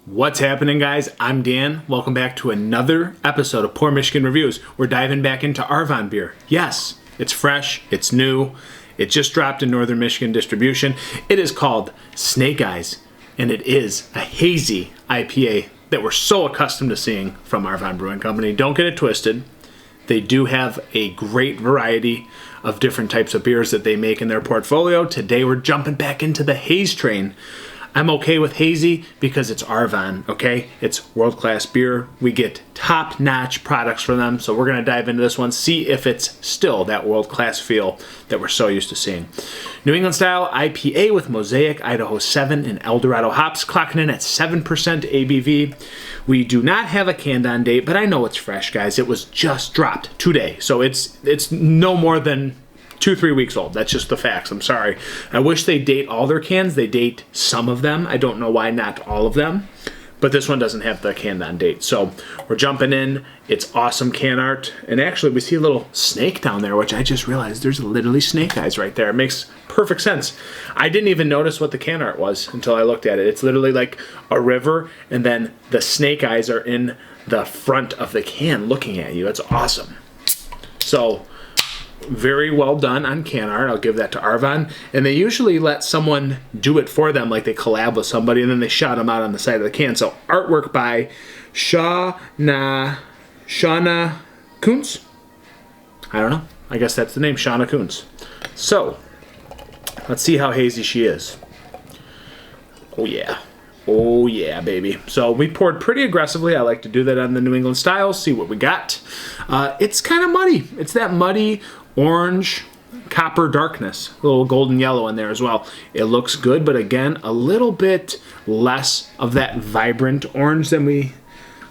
What's happening, guys? I'm Dan. Welcome back to another episode of Poor Michigan Reviews. We're diving back into Arvon beer. Yes, it's fresh, it's new, it just dropped in Northern Michigan distribution. It is called Snake Eyes, and it is a hazy IPA that we're so accustomed to seeing from Arvon Brewing Company. Don't get it twisted. They do have a great variety of different types of beers that they make in their portfolio. Today we're jumping back into the haze train. I'm okay with hazy because it's Arvon, okay? It's world-class beer. We get top-notch products from them, so we're going to dive into this one, see if it's still that world-class feel that we're so used to seeing. New England-style IPA with Mosaic, Idaho 7, and Dorado hops, clocking in at 7% ABV. We do not have a canned-on date, but I know it's fresh, guys. It was just dropped today, so it's no more than 2-3 weeks old. That's just the facts. I'm sorry. I wish they date all their cans. They date some of them. I don't know why not all of them. But this one doesn't have the canned on date. So we're jumping in. It's awesome can art. And actually we see a little snake down there, which I just realized there's literally snake eyes right there. It makes perfect sense. I didn't even notice what the can art was until I looked at it. It's literally like a river, and then the snake eyes are in the front of the can looking at you. It's awesome. So very well done on can art. I'll give that to Arvon. And they usually let someone do it for them, like they collab with somebody and then they shout them out on the side of the can. So artwork by Shauna Kuntz. I don't know. I guess that's the name, Shauna Kuntz. So let's see how hazy she is. Oh yeah. Oh yeah, baby. So we poured pretty aggressively. I like to do that on the New England style. See what we got. It's kind of muddy. It's that muddy orange copper darkness. A little golden yellow in there as well. It looks good, but again, a little bit less of that vibrant orange than we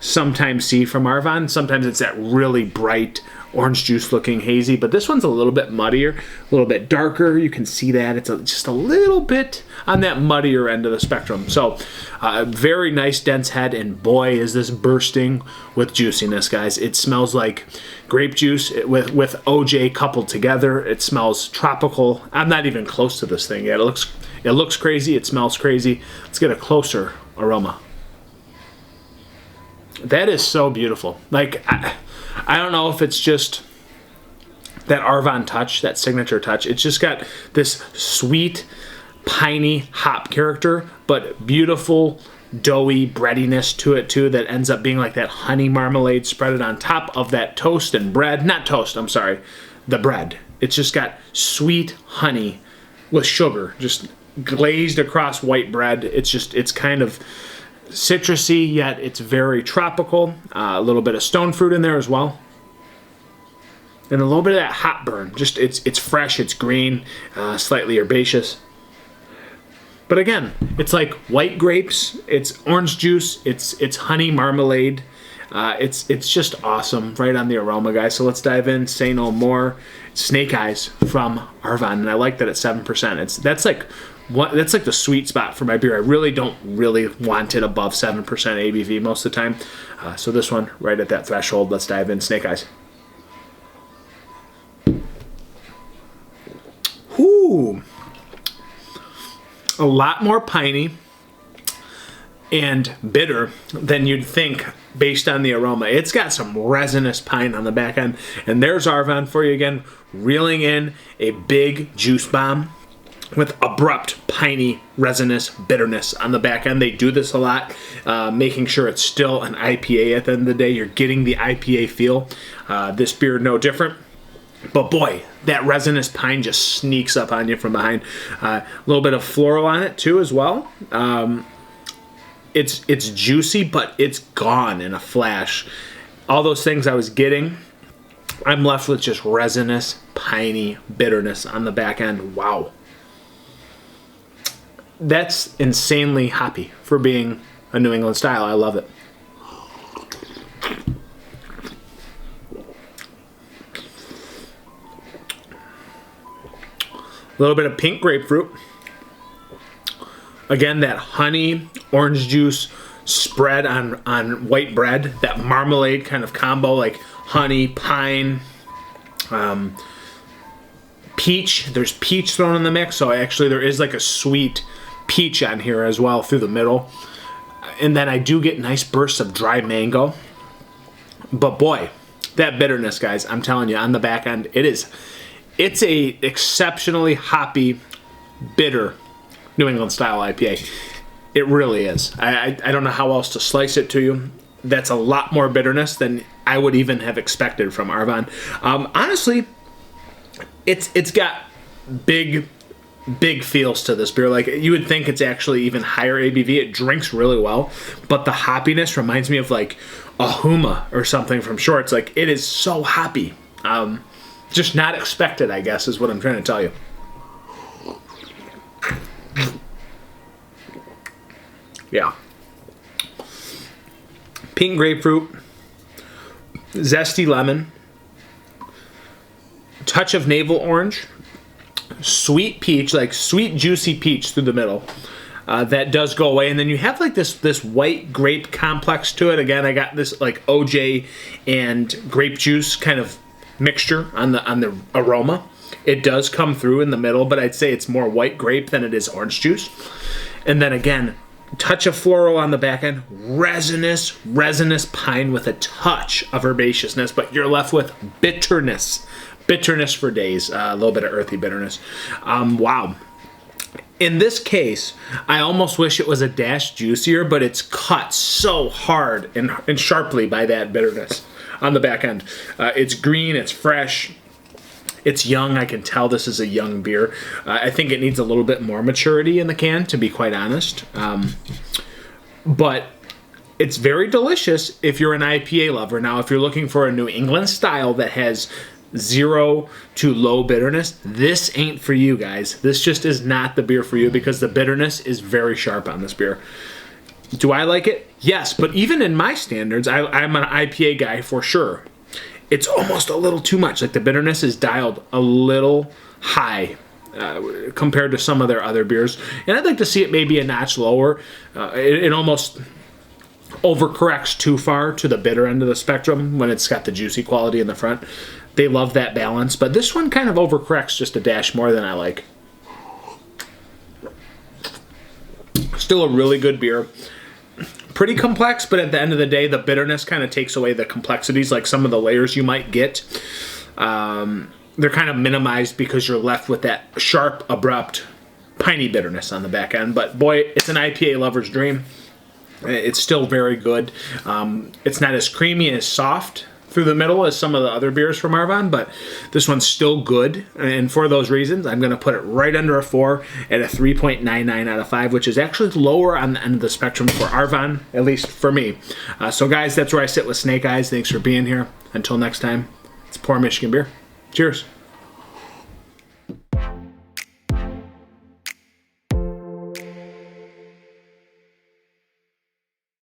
sometimes see from Arvon. Sometimes it's that really bright orange juice looking hazy, but this one's a little bit muddier, a little bit darker. You can see that it's just a little bit on that muddier end of the spectrum. So very nice dense head, and boy is this bursting with juiciness, guys. It smells like grape juice with OJ coupled together. It smells tropical. I'm not even close to this thing yet. It looks crazy. It smells crazy. Let's get a closer aroma. That is so beautiful. Like, I don't know if it's just that Arvon touch, that signature touch. It's just got this sweet, piney hop character, but beautiful, doughy breadiness to it too that ends up being like that honey marmalade spread on top of that toast and bread. Not toast, I'm sorry, the bread. It's just got sweet honey with sugar, just glazed across white bread. It's kind of citrusy, yet it's very tropical. A little bit of stone fruit in there as well, and a little bit of that hop burn. Just it's fresh, it's green, slightly herbaceous. But again, it's like white grapes, it's orange juice, it's honey marmalade. It's just awesome, right on the aroma, guys. So let's dive in. Say no more. Snake Eyes from Arvon, and I like that at 7%. That's like the sweet spot for my beer. I really don't want it above 7% ABV most of the time. So this one, right at that threshold. Let's dive in. Snake Eyes. Ooh. A lot more piney and bitter than you'd think based on the aroma. It's got some resinous pine on the back end. And there's Arvon for you again, reeling in a big juice bomb with abrupt, piney, resinous bitterness on the back end. They do this a lot, making sure it's still an IPA at the end of the day. You're getting the IPA feel. This beer, no different. But boy, that resinous pine just sneaks up on you from behind. A little bit of floral on it too as well. It's juicy, but it's gone in a flash. All those things I was getting, I'm left with just resinous, piney bitterness on the back end. Wow. That's insanely hoppy for being a New England style. I love it. A little bit of pink grapefruit. Again, that honey, orange juice spread on white bread. That marmalade kind of combo, like honey, pine, peach. There's peach thrown in the mix, so actually there is like a sweet peach on here as well through the middle. And then I do get nice bursts of dry mango. But boy, that bitterness, guys, I'm telling you, on the back end, it's a exceptionally hoppy, bitter New England style IPA. It really is. I don't know how else to slice it to you. That's a lot more bitterness than I would even have expected from Arvon. Honestly, it's got big feels to this beer. Like, you would think it's actually even higher ABV. It drinks really well, but the hoppiness reminds me of like a Huma or something from Shorts. Like, it is so hoppy. Just not expected, I guess, is what I'm trying to tell you. Yeah. Pink grapefruit, zesty lemon, touch of navel orange, sweet peach, like sweet juicy peach through the middle. That does go away, and then you have like this white grape complex to it. Again, I got this like OJ and grape juice kind of mixture on the aroma. It does come through in the middle, but I'd say it's more white grape than it is orange juice. And then again, touch of floral on the back end, resinous pine with a touch of herbaceousness, but you're left with bitterness for days. A little bit of earthy bitterness. Wow. In this case, I almost wish it was a dash juicier, but it's cut so hard and sharply by that bitterness on the back end. It's green, it's fresh, it's young. I can tell this is a young beer. I think it needs a little bit more maturity in the can, to be quite honest. But it's very delicious if you're an IPA lover. Now, if you're looking for a New England style that has 0 to low bitterness, this ain't for you, guys. This just is not the beer for you, because the bitterness is very sharp on this beer. Do I like it? Yes, but even in my standards, I'm an IPA guy for sure. It's almost a little too much. Like, the bitterness is dialed a little high compared to some of their other beers. And I'd like to see it maybe a notch lower. It almost overcorrects too far to the bitter end of the spectrum when it's got the juicy quality in the front. They love that balance, but this one kind of overcorrects just a dash more than I like. Still a really good beer. Pretty complex, but at the end of the day, the bitterness kind of takes away the complexities, like some of the layers you might get. They're kind of minimized because you're left with that sharp, abrupt, piney bitterness on the back end. But boy, it's an IPA lover's dream. It's still very good. It's not as creamy and soft through the middle as some of the other beers from Arvon, but this one's still good. And for those reasons, I'm going to put it right under a 4 at a 3.99 out of 5, which is actually lower on the end of the spectrum for Arvon, at least for me. So guys, that's where I sit with Snake Eyes. Thanks for being here. Until next time, it's Pour Michigan Beer. Cheers.